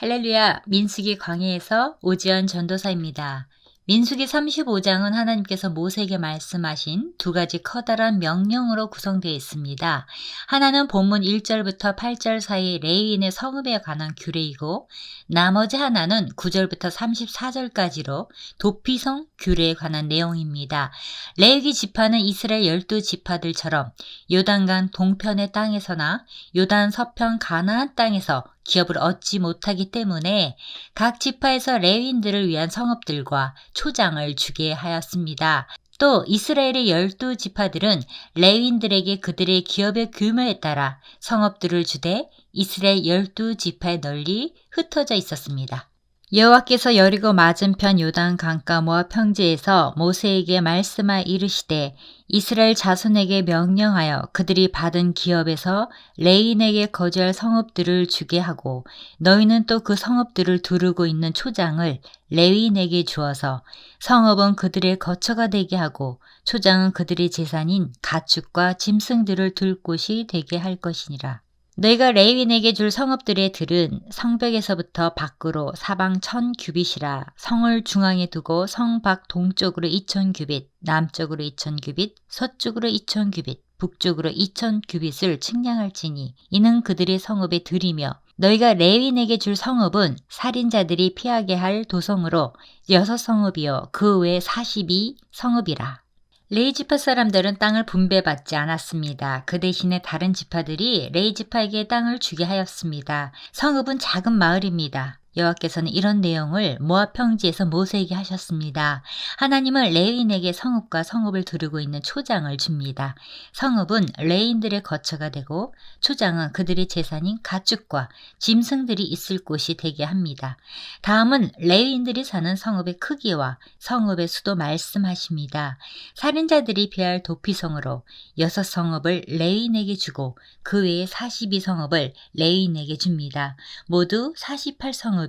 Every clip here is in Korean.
할렐루야, 민수기 광야에서 오지연 전도사입니다. 민수기 35장은 하나님께서 모세에게 말씀하신 두 가지 커다란 명령으로 구성되어 있습니다. 하나는 본문 1절부터 8절 사이 레위인의 성읍에 관한 규례이고, 나머지 하나는 9절부터 34절까지로 도피성 규례에 관한 내용입니다. 레위기 지파는 이스라엘 12지파들처럼 요단강 동편의 땅에서나 요단 서편 가나안 땅에서 기업을 얻지 못하기 때문에 각 지파에서 레위인들을 위한 성읍들과 초장을 주게 하였습니다. 또 이스라엘의 12지파들은 레위인들에게 그들의 기업의 규모에 따라 성읍들을 주되 이스라엘 12지파에 널리 흩어져 있었습니다. 여호와께서 여리고 맞은편 요단 강가 모압 평지에서 모세에게 말씀하여 이르시되 이스라엘 자손에게 명령하여 그들이 받은 기업에서 레위인에게 거주할 성읍들을 주게 하고 너희는 또 그 성읍들을 두르고 있는 초장을 레위인에게 주어서 성읍은 그들의 거처가 되게 하고 초장은 그들의 재산인 가축과 짐승들을 둘 곳이 되게 할 것이니라. 너희가 레위인에게 줄 성읍들의 들은 성벽에서부터 밖으로 사방 1000규빗이라. 성을 중앙에 두고 성 밖 동쪽으로 2000규빗, 남쪽으로 2000규빗, 서쪽으로 2000규빗, 북쪽으로 2000규빗을 측량할지니 이는 그들의 성읍의 들이며 너희가 레위인에게 줄 성읍은 살인자들이 피하게 할 도성으로 6성읍이요 그 외 42성읍이라. 레위 지파 사람들은 땅을 분배받지 않았습니다. 그 대신에 다른 지파들이 레위 지파에게 땅을 주게 하였습니다. 성읍은 작은 마을입니다. 여호와께서는 이런 내용을 모압 평지에서 모세에게 하셨습니다. 하나님은 레위인에게 성읍과 성읍을 두르고 있는 초장을 줍니다. 성읍은 레위인들의 거처가 되고 초장은 그들의 재산인 가축과 짐승들이 있을 곳이 되게 합니다. 다음은 레위인들이 사는 성읍의 크기와 성읍의 수도 말씀하십니다. 살인자들이 피할 도피성으로 6성읍을 레위인에게 주고 그 외에 42성읍을 레위인에게 줍니다. 모두 48성읍이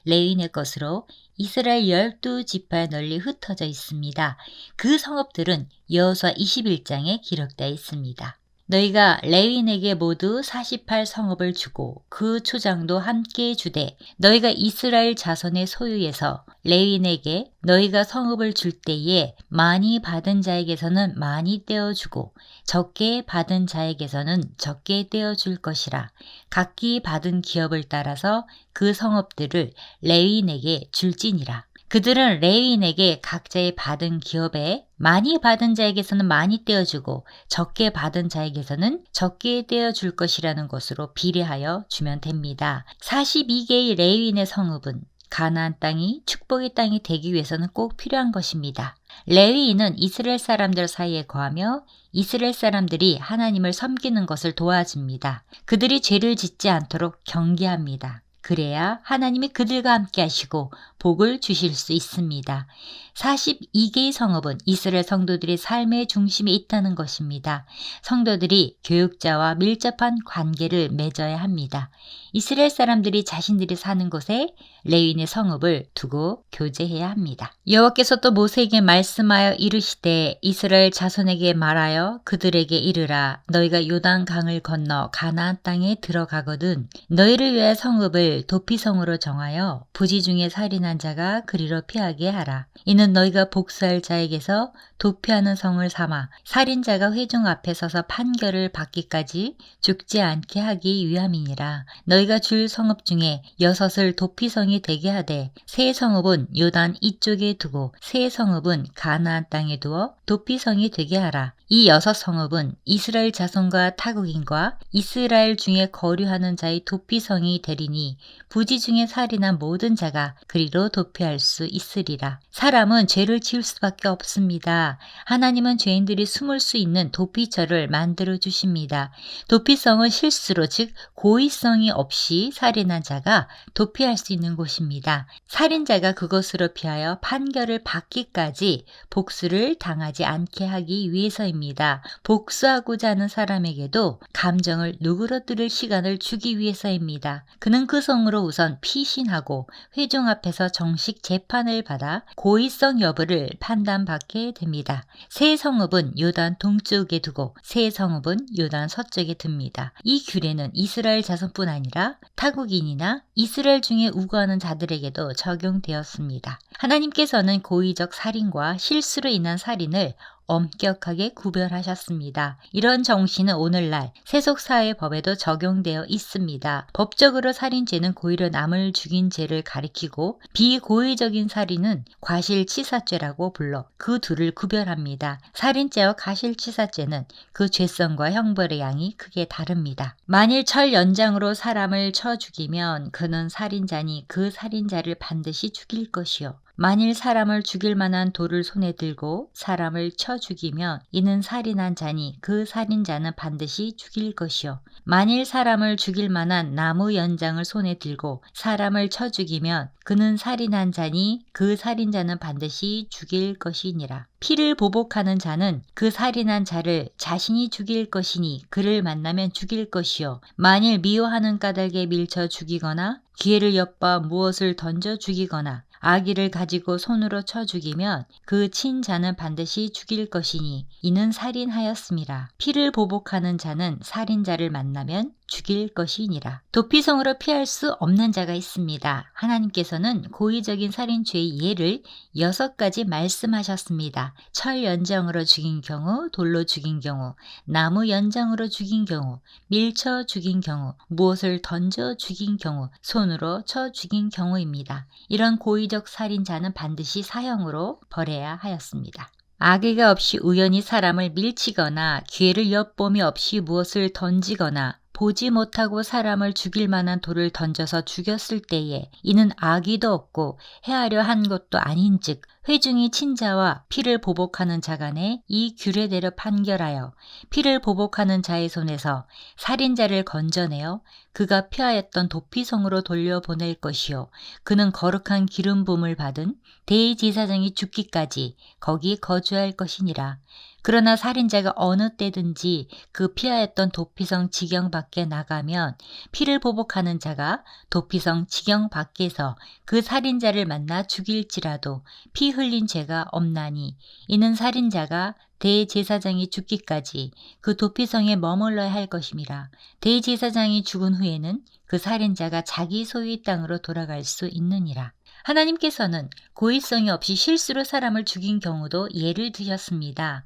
레위인의 것으로 이스라엘 12지파에 널리 흩어져 있습니다. 그 성읍들은 여호수아 21장에 기록되어 있습니다. 너희가 레위인에게 모두 48성읍을 주고 그 초장도 함께 주되 너희가 이스라엘 자손의 소유에서 레위인에게 너희가 성읍을 줄 때에 많이 받은 자에게서는 많이 떼어주고 적게 받은 자에게서는 적게 떼어줄 것이라. 각기 받은 기업을 따라서 그 성읍들을 레위인에게 줄지니라. 그들은 레위인에게 각자의 받은 기업에 많이 받은 자에게서는 많이 떼어주고 적게 받은 자에게서는 적게 떼어줄 것이라는 것으로 비례하여 주면 됩니다. 42개의 레위인의 성읍은 가나안 땅이 축복의 땅이 되기 위해서는 꼭 필요한 것입니다. 레위인은 이스라엘 사람들 사이에 거하며 이스라엘 사람들이 하나님을 섬기는 것을 도와줍니다. 그들이 죄를 짓지 않도록 경계합니다. 그래야 하나님이 그들과 함께 하시고 복을 주실 수 있습니다. 42개의 성읍은 이스라엘 성도들의 삶의 중심에 있다는 것입니다. 성도들이 교육자와 밀접한 관계를 맺어야 합니다. 이스라엘 사람들이 자신들이 사는 곳에 레위인의 성읍을 두고 교제해야 합니다. 여호와께서 또 모세에게 말씀하여 이르시되 이스라엘 자손에게 말하여 그들에게 이르라. 너희가 요단 강을 건너 가나안 땅에 들어가거든 너희를 위하여 성읍을 도피성으로 정하여 부지 중에 살인한 자가 그리로 피하게 하라. 이는 너희가 복수할 자에게서 도피하는 성을 삼아 살인자가 회중 앞에 서서 판결을 받기까지 죽지 않게 하기 위함이니라. 너희가 줄 성읍 중에 6을 도피성이 되게 하되 세 성읍은 요단 이쪽에 두고 세 성읍은 가나안 땅에 두어 도피성이 되게 하라. 이 6성읍은 이스라엘 자손과 타국인과 이스라엘 중에 거류하는 자의 도피성이 되리니 부지 중에 살인한 모든 자가 그리로 도피할 수 있으리라. 사람은 죄를 지을 수밖에 없습니다. 하나님은 죄인들이 숨을 수 있는 도피처를 만들어 주십니다. 도피성은 실수로 즉 고의성이 없이 살인한 자가 도피할 수 있는 곳입니다. 살인자가 그것으로 피하여 판결을 받기까지 복수를 당하지 않게 하기 위해서입니다. 복수하고자 하는 사람에게도 감정을 누그러뜨릴 시간을 주기 위해서입니다. 그는 그 성으로 우선 피신하고 회중 앞에서 정식 재판을 받아 고의성 여부를 판단받게 됩니다. 세 성읍은 요단 동쪽에 두고 세 성읍은 요단 서쪽에 둡니다. 이 규례는 이스라엘 자손뿐 아니라 타국인이나 이스라엘 중에 우거하는 자들에게도 적용되었습니다. 하나님께서는 고의적 살인과 실수로 인한 살인을 엄격하게 구별하셨습니다. 이런 정신은 오늘날 세속사회법에도 적용되어 있습니다. 법적으로 살인죄는 고의로 남을 죽인 죄를 가리키고 비고의적인 살인은 과실치사죄라고 불러 그 둘을 구별합니다. 살인죄와 과실치사죄는 그 죄성과 형벌의 양이 크게 다릅니다. 만일 철 연장으로 사람을 쳐 죽이면 그는 살인자니 그 살인자를 반드시 죽일 것이요. 만일 사람을 죽일 만한 돌을 손에 들고 사람을 쳐 죽이면 이는 살인한 자니 그 살인자는 반드시 죽일 것이요. 만일 사람을 죽일 만한 나무 연장을 손에 들고 사람을 쳐 죽이면 그는 살인한 자니 그 살인자는 반드시 죽일 것이니라. 피를 보복하는 자는 그 살인한 자를 자신이 죽일 것이니 그를 만나면 죽일 것이요. 만일 미워하는 까닭에 밀쳐 죽이거나 기회를 엿봐 무엇을 던져 죽이거나 아기를 가지고 손으로 쳐 죽이면 그 친자는 반드시 죽일 것이니 이는 살인하였음이라. 피를 보복하는 자는 살인자를 만나면 죽일 것이니라. 도피성으로 피할 수 없는 자가 있습니다. 하나님께서는 고의적인 살인죄의 예를 6가지 말씀하셨습니다. 철 연장으로 죽인 경우, 돌로 죽인 경우, 나무 연장으로 죽인 경우, 밀쳐 죽인 경우, 무엇을 던져 죽인 경우, 손으로 쳐 죽인 경우입니다. 이런 고의적 살인자는 반드시 사형으로 벌해야 하였습니다. 악의가 없이 우연히 사람을 밀치거나 기회를 엿봄이 없이 무엇을 던지거나 보지 못하고 사람을 죽일 만한 돌을 던져서 죽였을 때에 이는 악의도 없고 해하려 한 것도 아닌즉 회중이 친자와 피를 보복하는 자 간에 이 규례대로 판결하여 피를 보복하는 자의 손에서 살인자를 건져내어 그가 피하였던 도피성으로 돌려보낼 것이요. 그는 거룩한 기름 부음을 받은 대제사장이 죽기까지 거기 거주할 것이니라. 그러나 살인자가 어느 때든지 그 피하였던 도피성 지경 밖에 나가면 피를 보복하는 자가 도피성 지경 밖에서 그 살인자를 만나 죽일지라도 피 흘린 죄가 없나니 이는 살인자가 대제사장이 죽기까지 그 도피성에 머물러야 할 것임이라. 대제사장이 죽은 후에는 그 살인자가 자기 소유의 땅으로 돌아갈 수 있느니라. 하나님께서는 고의성이 없이 실수로 사람을 죽인 경우도 예를 드셨습니다.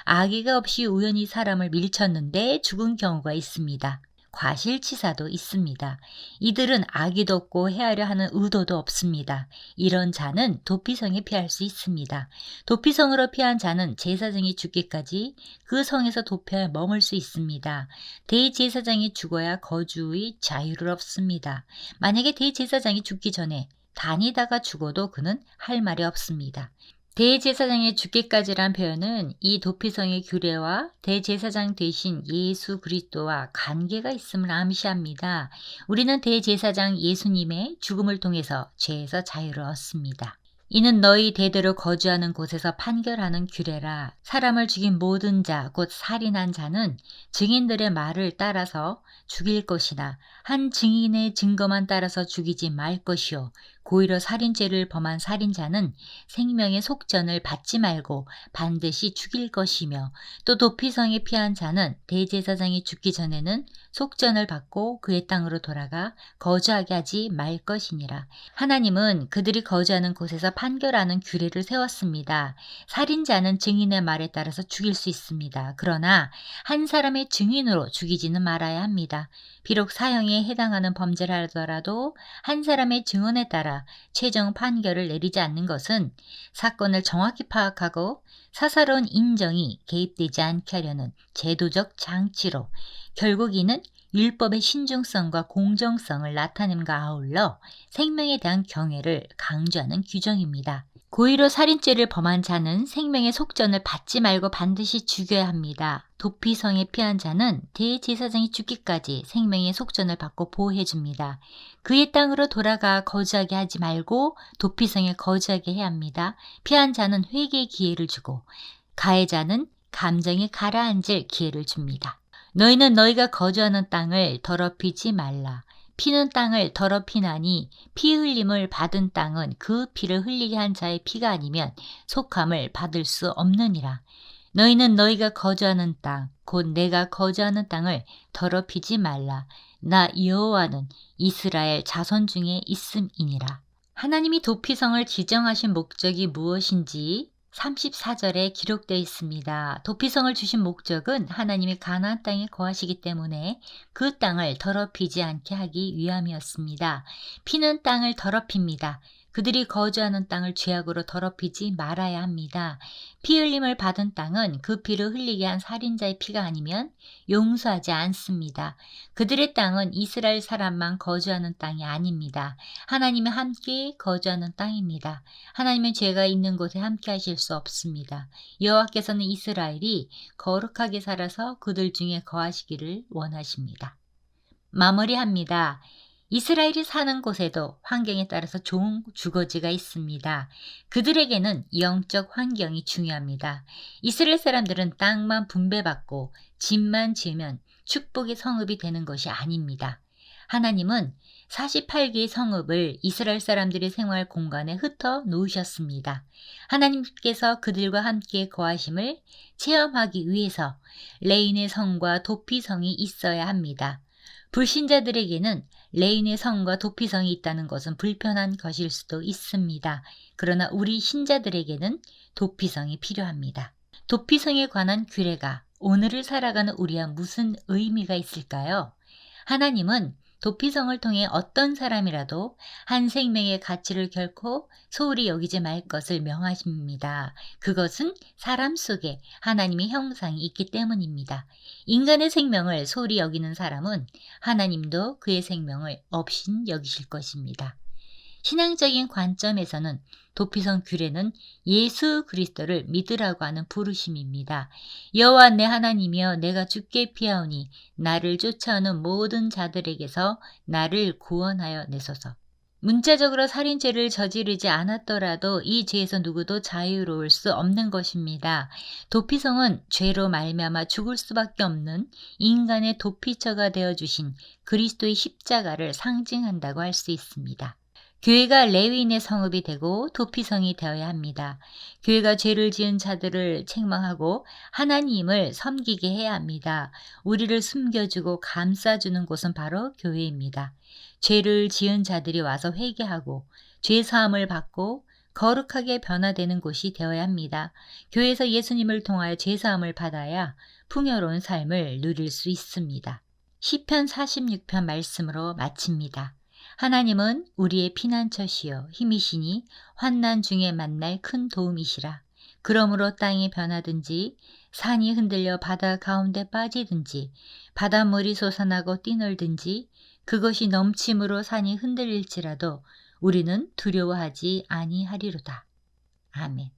악의가 없이 우연히 사람을 밀쳤는데 죽은 경우가 있습니다. 과실치사도 있습니다. 이들은 악의도 없고 해하려 하는 의도도 없습니다. 이런 자는 도피성에 피할 수 있습니다. 도피성으로 피한 자는 제사장이 죽기까지 그 성에서 도피하여 머물 수 있습니다. 대제사장이 죽어야 거주의 자유를 얻습니다. 만약에 대제사장이 죽기 전에 다니다가 죽어도 그는 할 말이 없습니다. 대제사장이 죽기까지란 표현은 이 도피성의 규례와 대제사장 되신 예수 그리스도와 관계가 있음을 암시합니다. 우리는 대제사장 예수님의 죽음을 통해서 죄에서 자유를 얻습니다. 이는 너희 대대로 거주하는 곳에서 판결하는 규례라. 사람을 죽인 모든 자, 곧 살인한 자는 증인들의 말을 따라서 죽일 것이나 한 증인의 증거만 따라서 죽이지 말 것이요. 고의로 살인죄를 범한 살인자는 생명의 속전을 받지 말고 반드시 죽일 것이며 또 도피성에 피한 자는 대제사장이 죽기 전에는 속전을 받고 그의 땅으로 돌아가 거주하게 하지 말 것이니라. 하나님은 그들이 거주하는 곳에서 판결하는 규례를 세웠습니다. 살인자는 증인의 말에 따라서 죽일 수 있습니다. 그러나 한 사람의 증인으로 죽이지는 말아야 합니다. 비록 사형에 해당하는 범죄를 하더라도 한 사람의 증언에 따라 최종 판결을 내리지 않는 것은 사건을 정확히 파악하고 사사로운 인정이 개입되지 않게 하려는 제도적 장치로 결국 이는 율법의 신중성과 공정성을 나타냄과 아울러 생명에 대한 경외를 강조하는 규정입니다. 고의로 살인죄를 범한 자는 생명의 속전을 받지 말고 반드시 죽여야 합니다. 도피성에 피한 자는 대제사장이 죽기까지 생명의 속전을 받고 보호해줍니다. 그의 땅으로 돌아가 거주하게 하지 말고 도피성에 거주하게 해야 합니다. 피한 자는 회개의 기회를 주고 가해자는 감정에 가라앉을 기회를 줍니다. 너희는 너희가 거주하는 땅을 더럽히지 말라. 피는 땅을 더럽히나니 피 흘림을 받은 땅은 그 피를 흘리게 한 자의 피가 아니면 속함을 받을 수 없느니라. 너희는 너희가 거주하는 땅, 곧 내가 거주하는 땅을 더럽히지 말라. 나 여호와는 이스라엘 자손 중에 있음이니라. 하나님이 도피성을 지정하신 목적이 무엇인지 34절에 기록되어 있습니다. 도피성을 주신 목적은 하나님이 가나안 땅에 거하시기 때문에 그 땅을 더럽히지 않게 하기 위함이었습니다. 피는 땅을 더럽힙니다. 그들이 거주하는 땅을 죄악으로 더럽히지 말아야 합니다. 피 흘림을 받은 땅은 그 피를 흘리게 한 살인자의 피가 아니면 용서하지 않습니다. 그들의 땅은 이스라엘 사람만 거주하는 땅이 아닙니다. 하나님이 함께 거주하는 땅입니다. 하나님은 죄가 있는 곳에 함께 하실 수 없습니다. 여호와께서는 이스라엘이 거룩하게 살아서 그들 중에 거하시기를 원하십니다. 마무리합니다. 이스라엘이 사는 곳에도 환경에 따라서 좋은 주거지가 있습니다. 그들에게는 영적 환경이 중요합니다. 이스라엘 사람들은 땅만 분배받고 집만 지으면 축복의 성읍이 되는 것이 아닙니다. 하나님은 48개의 성읍을 이스라엘 사람들의 생활 공간에 흩어 놓으셨습니다. 하나님께서 그들과 함께 거하심을 체험하기 위해서 레인의 성과 도피성이 있어야 합니다. 불신자들에게는 레인의 성과 도피성이 있다는 것은 불편한 것일 수도 있습니다. 그러나 우리 신자들에게는 도피성이 필요합니다. 도피성에 관한 규례가 오늘을 살아가는 우리와 무슨 의미가 있을까요? 하나님은 도피성을 통해 어떤 사람이라도 한 생명의 가치를 결코 소홀히 여기지 말 것을 명하십니다. 그것은 사람 속에 하나님의 형상이 있기 때문입니다. 인간의 생명을 소홀히 여기는 사람은 하나님도 그의 생명을 업신 여기실 것입니다. 신앙적인 관점에서는 도피성 규례는 예수 그리스도를 믿으라고 하는 부르심입니다. 여호와 내 하나님이여 내가 주께 피하오니 나를 쫓아오는 모든 자들에게서 나를 구원하여 내소서. 문자적으로 살인죄를 저지르지 않았더라도 이 죄에서 누구도 자유로울 수 없는 것입니다. 도피성은 죄로 말미암아 죽을 수밖에 없는 인간의 도피처가 되어주신 그리스도의 십자가를 상징한다고 할 수 있습니다. 교회가 레위인의 성읍이 되고 도피성이 되어야 합니다. 교회가 죄를 지은 자들을 책망하고 하나님을 섬기게 해야 합니다. 우리를 숨겨주고 감싸주는 곳은 바로 교회입니다. 죄를 지은 자들이 와서 회개하고 죄사함을 받고 거룩하게 변화되는 곳이 되어야 합니다. 교회에서 예수님을 통하여 죄사함을 받아야 풍요로운 삶을 누릴 수 있습니다. 시편 46편 말씀으로 마칩니다. 하나님은 우리의 피난처시여 힘이시니 환난 중에 만날 큰 도움이시라. 그러므로 땅이 변하든지 산이 흔들려 바다 가운데 빠지든지 바닷물이 솟아나고 뛰놀든지 그것이 넘침으로 산이 흔들릴지라도 우리는 두려워하지 아니하리로다. 아멘.